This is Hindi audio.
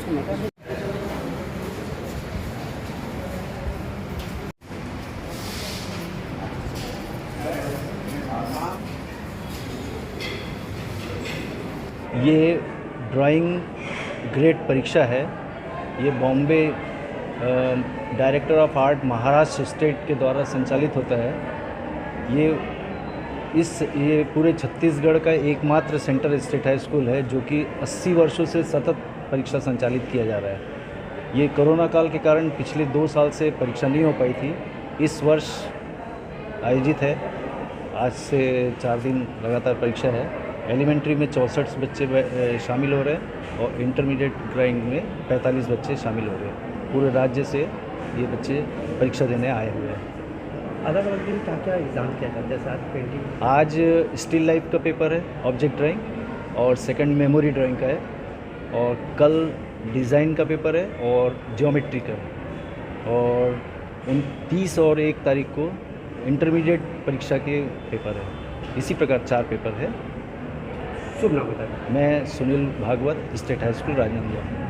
ये ड्राइंग ग्रेड परीक्षा है। ये Bombay director of art Maharashtra state के द्वारा संचालित होता है। ये पूरे छत्तीसगढ़ का एकमात्र सेंटर स्टेट हाई स्कूल है जो कि 80 वर्षों से सतत परीक्षा संचालित किया जा रहा है। ये कोरोना काल के कारण पिछले 2 साल से परीक्षा नहीं हो पाई थी। इस वर्ष आयोजित है। आज से 4 दिन लगातार परीक्षा है। एलिमेंट्री में 64 बच्चे शामिल हो रहे हैं और इंटरमीडिएट ड्राइंग में 45 बच्चे शामिल हो रहे हैं। पूरे राज्य से ये बच्चे परीक्षा देने आए हुए हैं। अलग अलग दिन क्या क्या एग्ज़ाम किया जाता है? जैसे आज पेंटिंग, आज स्टिल लाइफ का पेपर है, ऑब्जेक्ट ड्राइंग, और सेकंड मेमोरी ड्राइंग का है, और कल डिज़ाइन का पेपर है और ज्योमेट्री का है, और 29 और 1 तारीख को इंटरमीडिएट परीक्षा के पेपर है। इसी प्रकार 4 पेपर है। शुभ नाम बताएं। मैं Sunil Bhagwat, state high school Rajnandgaon.